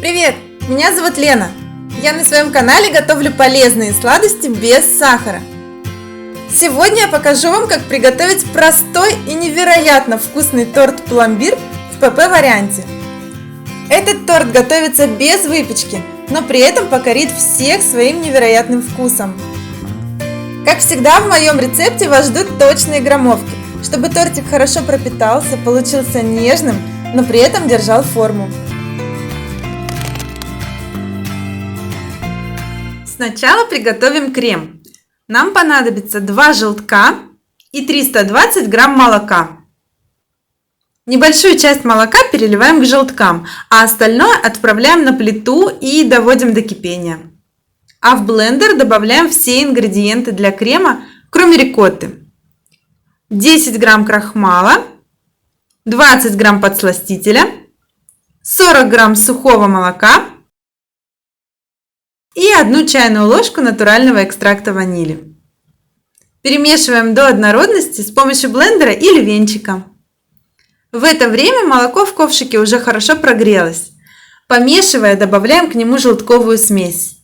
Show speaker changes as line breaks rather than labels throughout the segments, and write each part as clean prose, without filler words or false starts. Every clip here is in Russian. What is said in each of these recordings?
Привет! Меня зовут Лена. Я на своем канале готовлю полезные сладости без сахара. Сегодня я покажу вам, как приготовить простой и невероятно вкусный торт-пломбир в ПП-варианте. Этот торт готовится без выпечки, но при этом покорит всех своим невероятным вкусом. Как всегда, в моем рецепте вас ждут точные граммовки, чтобы тортик хорошо пропитался, получился нежным, но при этом держал форму. Сначала приготовим крем. Нам понадобится 2 желтка и 320 грамм молока. Небольшую часть молока переливаем к желткам, а остальное отправляем на плиту и доводим до кипения. А в блендер добавляем все ингредиенты для крема, кроме рикотты. 10 грамм крахмала, 20 грамм подсластителя, 40 грамм сухого молока и 1 чайную ложку натурального экстракта ванили. Перемешиваем до однородности с помощью блендера или венчика. В это время молоко в ковшике уже хорошо прогрелось. Помешивая, добавляем к нему желтковую смесь.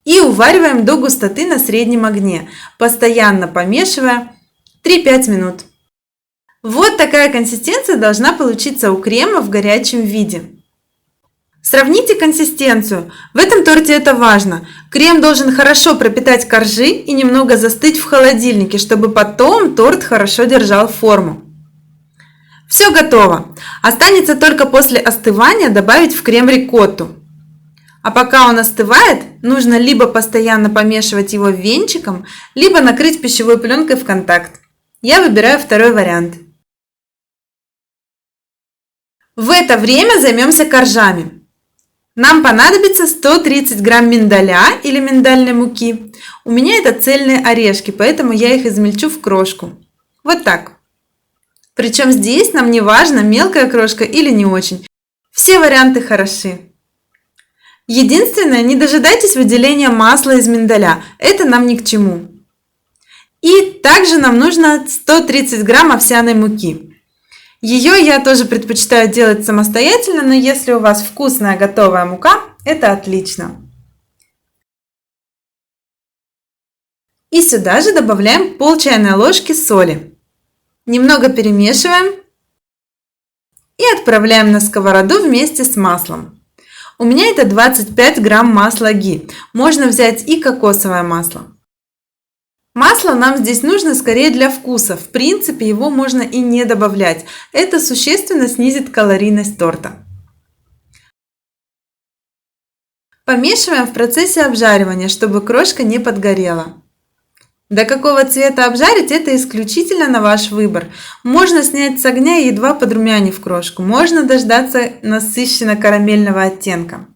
И увариваем до густоты на среднем огне, постоянно помешивая 3-5 минут. Вот такая консистенция должна получиться у крема в горячем виде. Сравните консистенцию. В этом торте это важно. Крем должен хорошо пропитать коржи и немного застыть в холодильнике, чтобы потом торт хорошо держал форму. Все готово. Останется только после остывания добавить в крем рикотту. А пока он остывает, нужно либо постоянно помешивать его венчиком, либо накрыть пищевой пленкой в контакт. Я выбираю второй вариант. В это время займемся коржами. Нам понадобится 130 грамм миндаля или миндальной муки. У меня это цельные орешки, поэтому я их измельчу в крошку. Вот так. Причем здесь нам не важно, мелкая крошка или не очень. Все варианты хороши. Единственное, не дожидайтесь выделения масла из миндаля. Это нам ни к чему. И также нам нужно 130 грамм овсяной муки. Ее я тоже предпочитаю делать самостоятельно, но если у вас вкусная готовая мука, это отлично. И сюда же добавляем пол чайной ложки соли. Немного перемешиваем и отправляем на сковороду вместе с маслом. У меня это 25 грамм масла ги. Можно взять и кокосовое масло. Масло нам здесь нужно скорее для вкуса. В принципе, его можно и не добавлять. Это существенно снизит калорийность торта. Помешиваем в процессе обжаривания, чтобы крошка не подгорела. До какого цвета обжарить, это исключительно на ваш выбор. Можно снять с огня, едва подрумянив крошку. Можно дождаться насыщенно карамельного оттенка.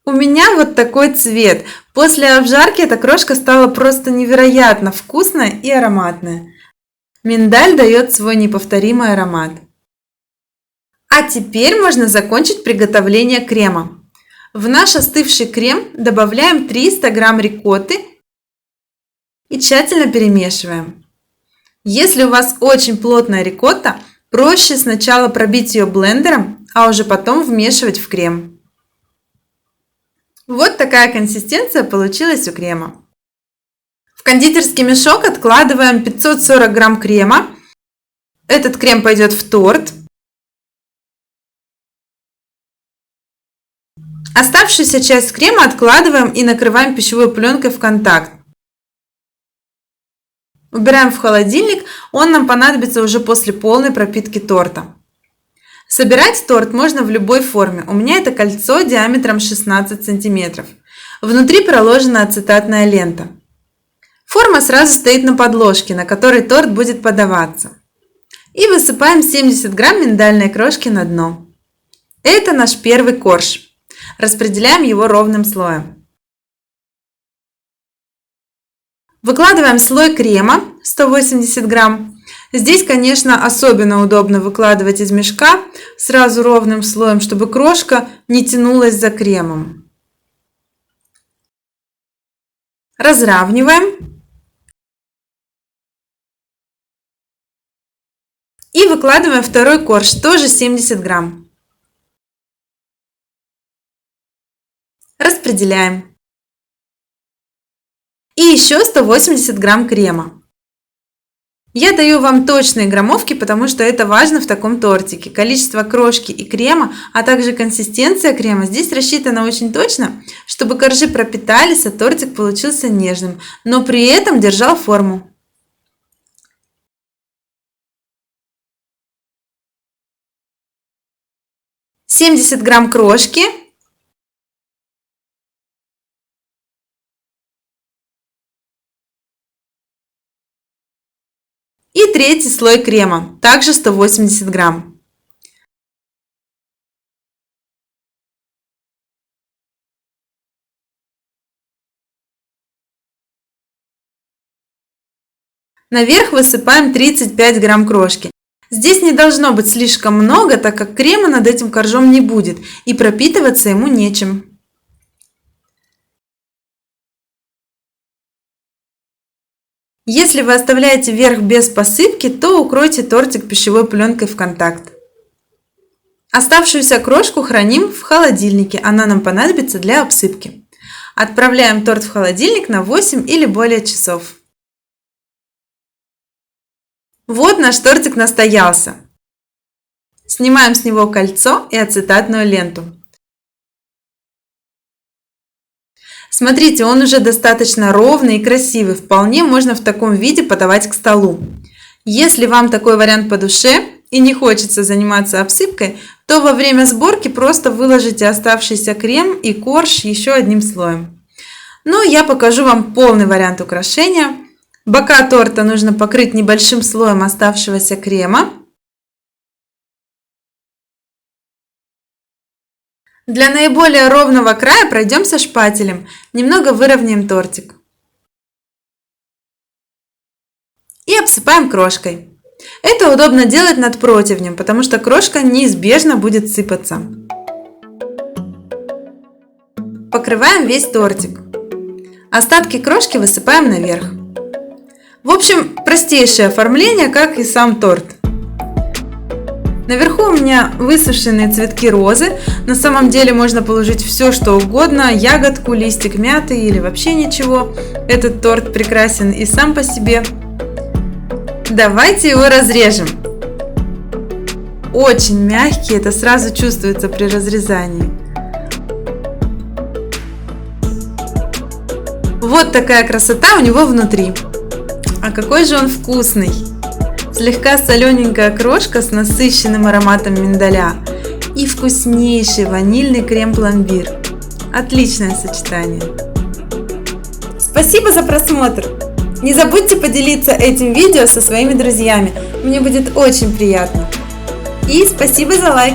У меня вот такой цвет. После обжарки эта крошка стала просто невероятно вкусная и ароматная. Миндаль дает свой неповторимый аромат. А теперь можно закончить приготовление крема. В наш остывший крем добавляем 300 грамм рикотты и тщательно перемешиваем. Если у вас очень плотная рикотта, проще сначала пробить ее блендером, а уже потом вмешивать в крем. Вот такая консистенция получилась у крема. В кондитерский мешок откладываем 540 грамм крема. Этот крем пойдет в торт. Оставшуюся часть крема откладываем и накрываем пищевой пленкой в контакт. Убираем в холодильник, он нам понадобится уже после полной пропитки торта. Собирать торт можно в любой форме. У меня это кольцо диаметром 16 см. Внутри проложена ацетатная лента. Форма сразу стоит на подложке, на которой торт будет подаваться. И высыпаем 70 грамм миндальной крошки на дно. Это наш первый корж. Распределяем его ровным слоем. Выкладываем слой крема 180 грамм. Здесь, конечно, особенно удобно выкладывать из мешка сразу ровным слоем, чтобы крошка не тянулась за кремом. Разравниваем. И выкладываем второй корж, тоже 70 грамм. Распределяем. И еще 180 грамм крема. Я даю вам точные граммовки, потому что это важно в таком тортике. Количество крошки и крема, а также консистенция крема здесь рассчитана очень точно, чтобы коржи пропитались, а тортик получился нежным, но при этом держал форму. «70 грамм крошки». И третий слой крема, также 180 грамм. Наверх высыпаем 35 грамм крошки. Здесь не должно быть слишком много, так как крема над этим коржом не будет и пропитываться ему нечем. Если вы оставляете верх без посыпки, то укройте тортик пищевой пленкой в контакт. Оставшуюся крошку храним в холодильнике, она нам понадобится для обсыпки. Отправляем торт в холодильник на 8 или более часов. Вот наш тортик настоялся. Снимаем с него кольцо и ацетатную ленту. Смотрите, он уже достаточно ровный и красивый, вполне можно в таком виде подавать к столу. Если вам такой вариант по душе и не хочется заниматься обсыпкой, то во время сборки просто выложите оставшийся крем и корж еще одним слоем. Ну, я покажу вам полный вариант украшения. Бока торта нужно покрыть небольшим слоем оставшегося крема. Для наиболее ровного края пройдемся шпателем, немного выровняем тортик. И обсыпаем крошкой. Это удобно делать над противнем, потому что крошка неизбежно будет сыпаться. Покрываем весь тортик. Остатки крошки высыпаем наверх. В общем, простейшее оформление, как и сам торт. Наверху у меня высушенные цветки розы. На самом деле можно положить все, что угодно. Ягодку, листик мяты или вообще ничего. Этот торт прекрасен и сам по себе. Давайте его разрежем. Очень мягкий, это сразу чувствуется при разрезании. Вот такая красота у него внутри. А какой же он вкусный! Слегка солененькая крошка с насыщенным ароматом миндаля и вкуснейший ванильный крем-пломбир. Отличное сочетание! Спасибо за просмотр! Не забудьте поделиться этим видео со своими друзьями, мне будет очень приятно. И спасибо за лайк!